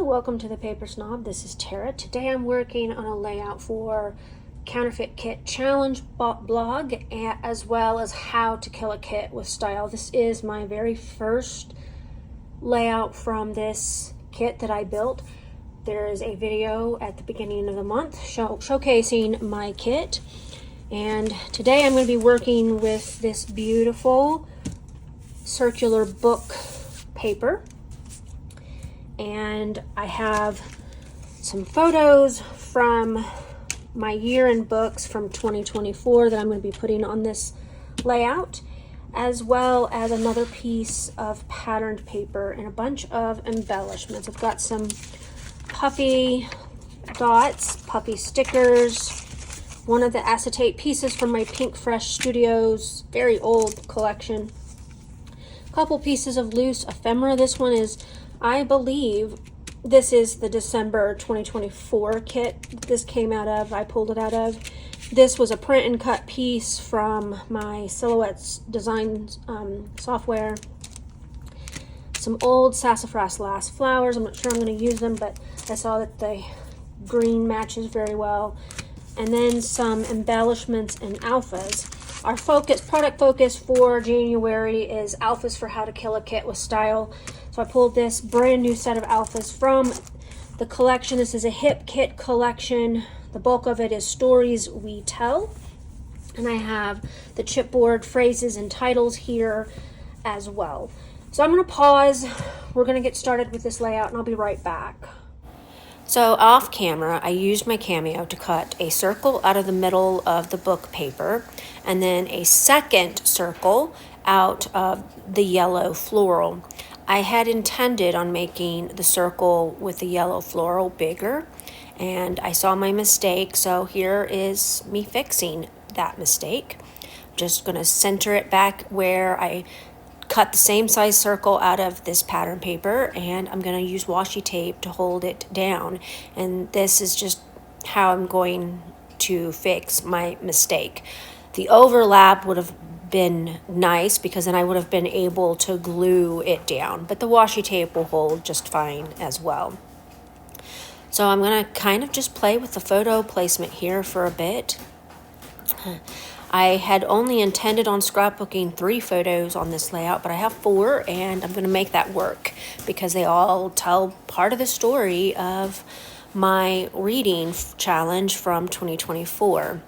welcome to the Paper Snob. This is Tara. Today I'm working on a layout for Counterfeit Kit Challenge blog, as well as how to kill a kit with style. This is my very first layout from this kit that I built. There is a video at the beginning of the month showcasing my kit, and today I'm going to be working with this beautiful circular book paper. And I have some photos from my year in books from 2024 that I'm going to be putting on this layout, as well as another piece of patterned paper and a bunch of embellishments. I've got some puffy dots, puffy stickers, one of the acetate pieces from my Pink Fresh Studios very old collection, a couple pieces of loose ephemera. This one is, I believe this is the December 2024 kit this came out of. I pulled it out of. This was a print and cut piece from my Silhouettes design software. Some old sassafras lass flowers. I'm not sure I'm going to use them, but I saw that the green matches very well. And then some embellishments and alphas. Our product focus for January is alphas for how to kill a kit with style. So I pulled this brand new set of alphas from the collection. This is a hip kit collection. The bulk of it is stories we tell. And I have the chipboard phrases and titles here as well. So I'm going to pause. We're going to get started with this layout and I'll be right back. So off camera, I used my Cameo to cut a circle out of the middle of the book paper and then a second circle out of the yellow floral. I had intended on making the circle with the yellow floral bigger, and I saw my mistake, so here is me fixing that mistake. I'm just going to center it back where I cut the same size circle out of this pattern paper, and I'm going to use washi tape to hold it down. And this is just how I'm going to fix my mistake. The overlap would have been nice because then I would have been able to glue it down, but the washi tape will hold just fine as well. So I'm going to kind of just play with the photo placement here for a bit. I had only intended on scrapbooking 3 photos on this layout, but I have 4, and I'm going to make that work because they all tell part of the story of my reading challenge from 2024.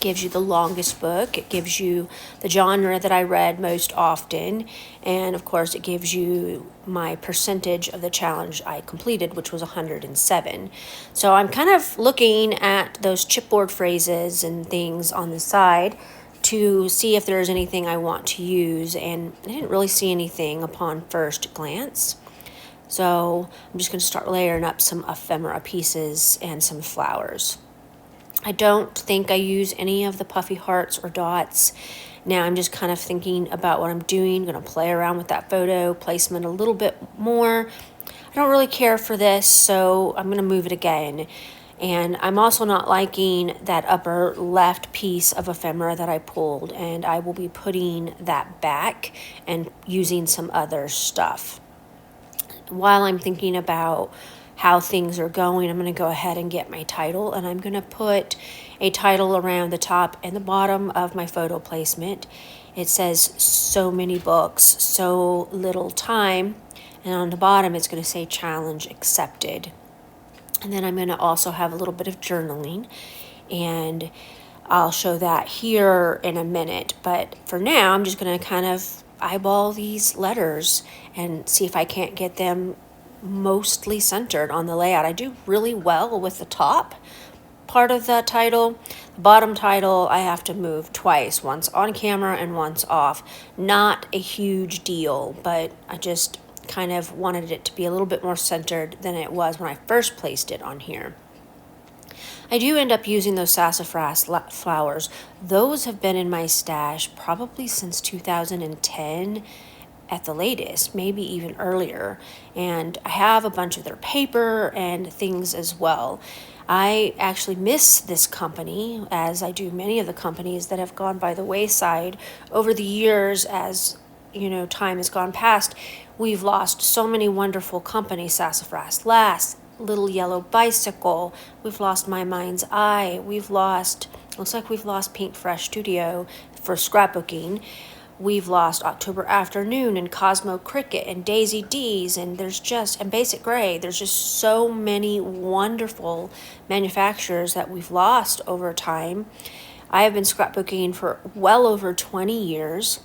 Gives you the longest book, it gives you the genre that I read most often, and of course it gives you my percentage of the challenge I completed, which was 107. So I'm kind of looking at those chipboard phrases and things on the side to see if there's anything I want to use, and I didn't really see anything upon first glance. So I'm just going to start layering up some ephemera pieces and some flowers. I don't think I use any of the puffy hearts or dots. Now I'm just kind of thinking about what I'm doing. I'm going to play around with that photo placement a little bit more. I don't really care for this, so I'm going to move it again. And I'm also not liking that upper left piece of ephemera that I pulled, and I will be putting that back and using some other stuff. While I'm thinking about how things are going, I'm going to go ahead and get my title, and I'm going to put a title around the top and the bottom of my photo placement. It says so many books, so little time, and on the bottom it's going to say challenge accepted. And then I'm going to also have a little bit of journaling, and I'll show that here in a minute, but for now I'm just going to kind of eyeball these letters and see if I can't get them mostly centered on the layout. I do really well with the top part of the title. The bottom title I have to move twice, once on camera and once off. Not a huge deal, but I just kind of wanted it to be a little bit more centered than it was when I first placed it on here. I do end up using those sassafras flowers. Those have been in my stash probably since 2010 at the latest, maybe even earlier, and I have a bunch of their paper and things as well. I actually miss this company, as I do many of the companies that have gone by the wayside over the years as time has gone past, we've lost so many wonderful companies: Sassafras Lass, Little Yellow Bicycle, we've lost My Mind's Eye, looks like we've lost Paint Fresh Studio for scrapbooking, we've lost October Afternoon and Cosmo Cricket and Daisy D's, and and Basic Gray. There's just so many wonderful manufacturers that we've lost over time. I have been scrapbooking for well over 20 years.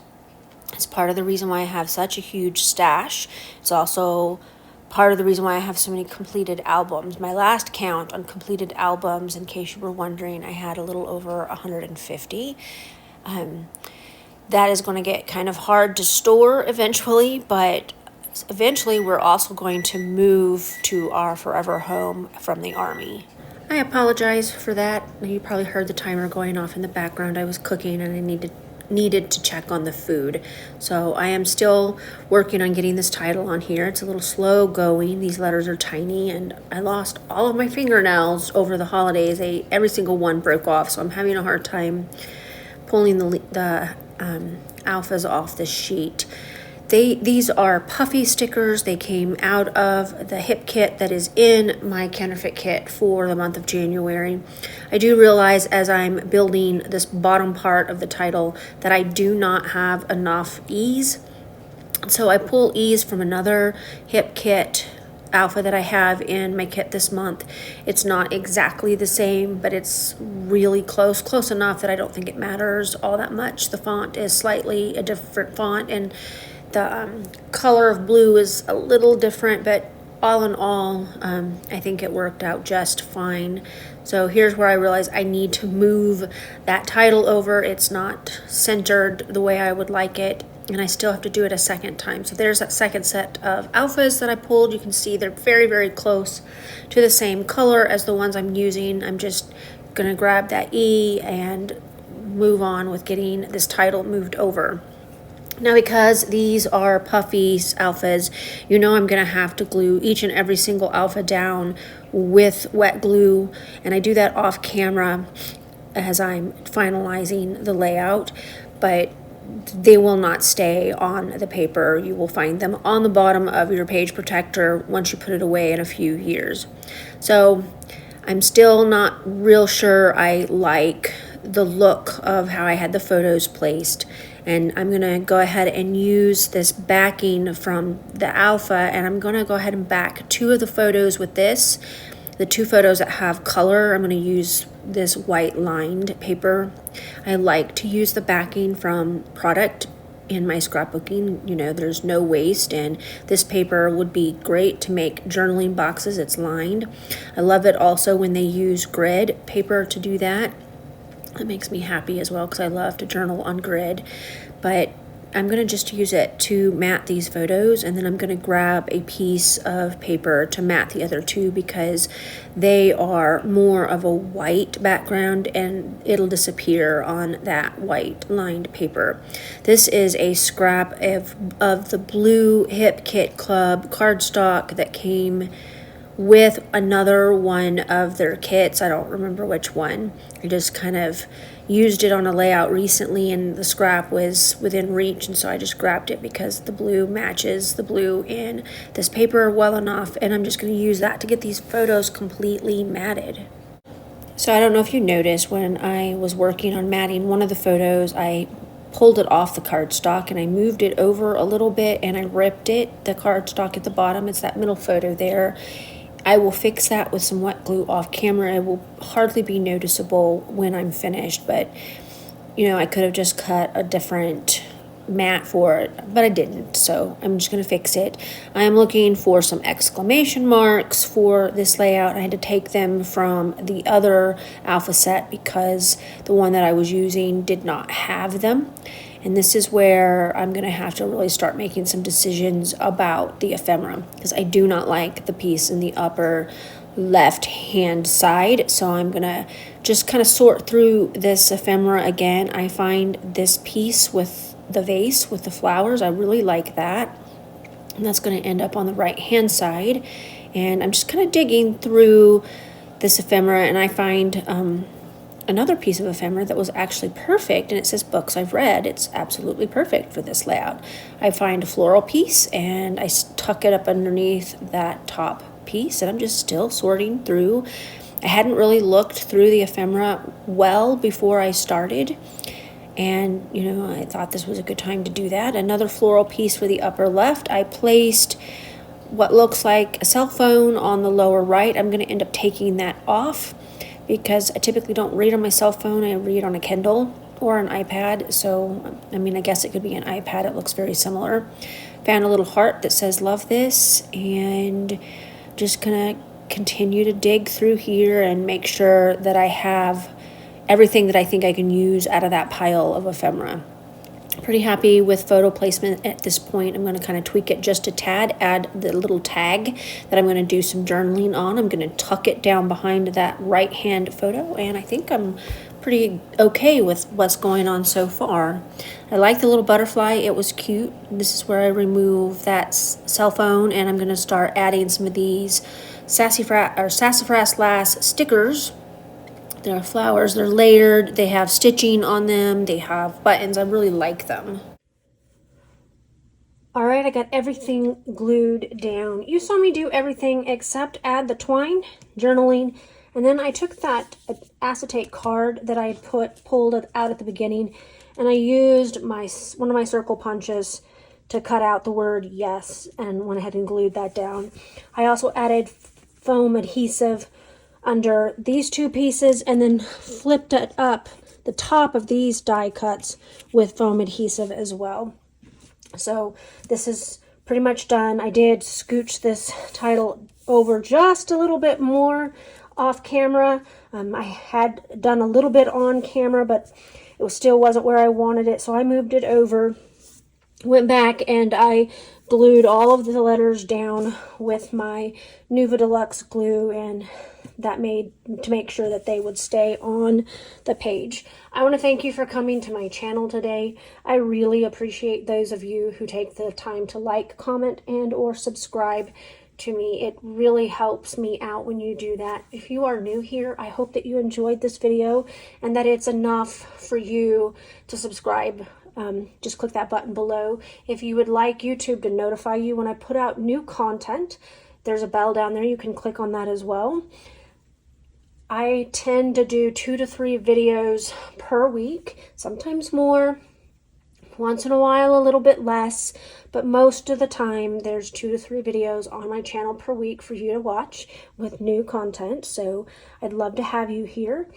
It's part of the reason why I have such a huge stash. It's also part of the reason why I have so many completed albums. My last count on completed albums, in case you were wondering, I had a little over 150. That is going to get kind of hard to store eventually, but eventually we're also going to move to our forever home from the Army. I apologize for that. You probably heard the timer going off in the background. I was cooking and I needed to check on the food. So I am still working on getting this title on here. It's a little slow going. These letters are tiny, and I lost all of my fingernails over the holidays. Every single one broke off, so I'm having a hard time pulling the alphas off the sheet. These are puffy stickers. They came out of the hip kit that is in my Counterfeit kit for the month of January. I do realize as I'm building this bottom part of the title that I do not have enough ease. So I pull ease from another hip kit alpha that I have in my kit this month. It's not exactly the same, but it's really close enough that I don't think it matters all that much. The font is slightly a different font, and the color of blue is a little different, but all in all, I think it worked out just fine. So here's where I realize I need to move that title over. It's not centered the way I would like it, and I still have to do it a second time. So there's that second set of alphas that I pulled. You can see they're very, very close to the same color as the ones I'm using. I'm just gonna grab that E and move on with getting this title moved over. Now, because these are puffy alphas, I'm going to have to glue each and every single alpha down with wet glue, and I do that off camera as I'm finalizing the layout, but they will not stay on the paper. You will find them on the bottom of your page protector once you put it away in a few years. So I'm still not real sure I like the look of how I had the photos placed, and I'm gonna go ahead and use this backing from the alpha, and I'm gonna go ahead and back two of the photos with this. The two photos that have color, I'm gonna use this white lined paper. I like to use the backing from product in my scrapbooking. There's no waste, and this paper would be great to make journaling boxes. It's lined. I love it also when they use grid paper to do that. It makes me happy as well because I love to journal on grid, but I'm going to just use it to matte these photos, and then I'm going to grab a piece of paper to matte the other two because they are more of a white background and it'll disappear on that white lined paper. This is a scrap of the blue Hip Kit Club cardstock that came with another one of their kits. I don't remember which one. I just kind of used it on a layout recently, and the scrap was within reach, and so I just grabbed it because the blue matches the blue in this paper well enough, and I'm just going to use that to get these photos completely matted. So I don't know if you noticed, when I was working on matting one of the photos, I pulled it off the cardstock and I moved it over a little bit and I ripped it, the cardstock at the bottom. It's that middle photo there. I will fix that with some wet glue off camera. It will hardly be noticeable when I'm finished, but I could have just cut a different mat for it, but I didn't, so I'm just going to fix it. I am looking for some exclamation marks for this layout. I had to take them from the other alpha set because the one that I was using did not have them. And this is where I'm going to have to really start making some decisions about the ephemera, because I do not like the piece in the upper left hand side. So I'm going to just kind of sort through this ephemera again. I find this piece with the vase with the flowers, I really like that. And that's going to end up on the right hand side. And I'm just kind of digging through this ephemera, and I find another piece of ephemera that was actually perfect, and it says books I've read. It's absolutely perfect for this layout. I find a floral piece and I tuck it up underneath that top piece, and I'm just still sorting through. I hadn't really looked through the ephemera well before I started, and I thought this was a good time to do that. Another floral piece for the upper left. I placed what looks like a cell phone on the lower right. I'm going to end up taking that off because I typically don't read on my cell phone. I read on a Kindle or an iPad. So, I guess it could be an iPad. It looks very similar. Found a little heart that says love this, and just gonna continue to dig through here and make sure that I have everything that I think I can use out of that pile of ephemera. Pretty happy with photo placement at this point. I'm going to kind of tweak it just a tad, add the little tag that I'm going to do some journaling on. I'm going to tuck it down behind that right hand photo, and I think I'm pretty okay with what's going on so far. I like the little butterfly. It was cute. This is where I remove that cell phone, and I'm going to start adding some of these Sassafras Lass stickers. They're flowers, they're layered, they have stitching on them, they have buttons. I really like them. All right, I got everything glued down. You saw me do everything except add the twine, journaling, and then I took that acetate card that I pulled out at the beginning, and I used one of my circle punches to cut out the word yes, and went ahead and glued that down. I also added foam adhesive under these two pieces, and then flipped it up the top of these die cuts with foam adhesive as well. So this is pretty much done. I did scooch this title over just a little bit more off camera. I had done a little bit on camera, but it still wasn't where I wanted it, so I moved it over, went back, and I glued all of the letters down with my Nuva Deluxe glue, and that made to make sure that they would stay on the page. I want to thank you for coming to my channel today. I really appreciate those of you who take the time to like, comment, and or subscribe to me. It really helps me out when you do that. If you are new here, I hope that you enjoyed this video and that it's enough for you to subscribe. Just click that button below. If you would like YouTube to notify you when I put out new content, there's a bell down there. You can click on that as well. I tend to do 2 to 3 videos per week, sometimes more, once in a while a little bit less, but most of the time there's 2 to 3 videos on my channel per week for you to watch with new content. So I'd love to have you here.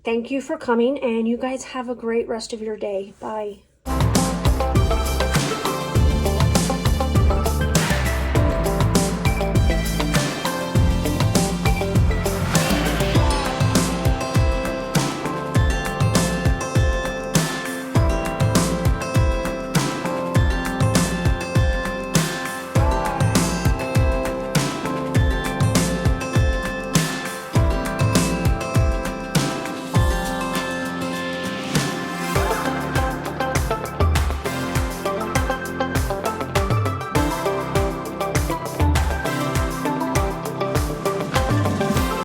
Thank you for coming, and you guys have a great rest of your day. Bye.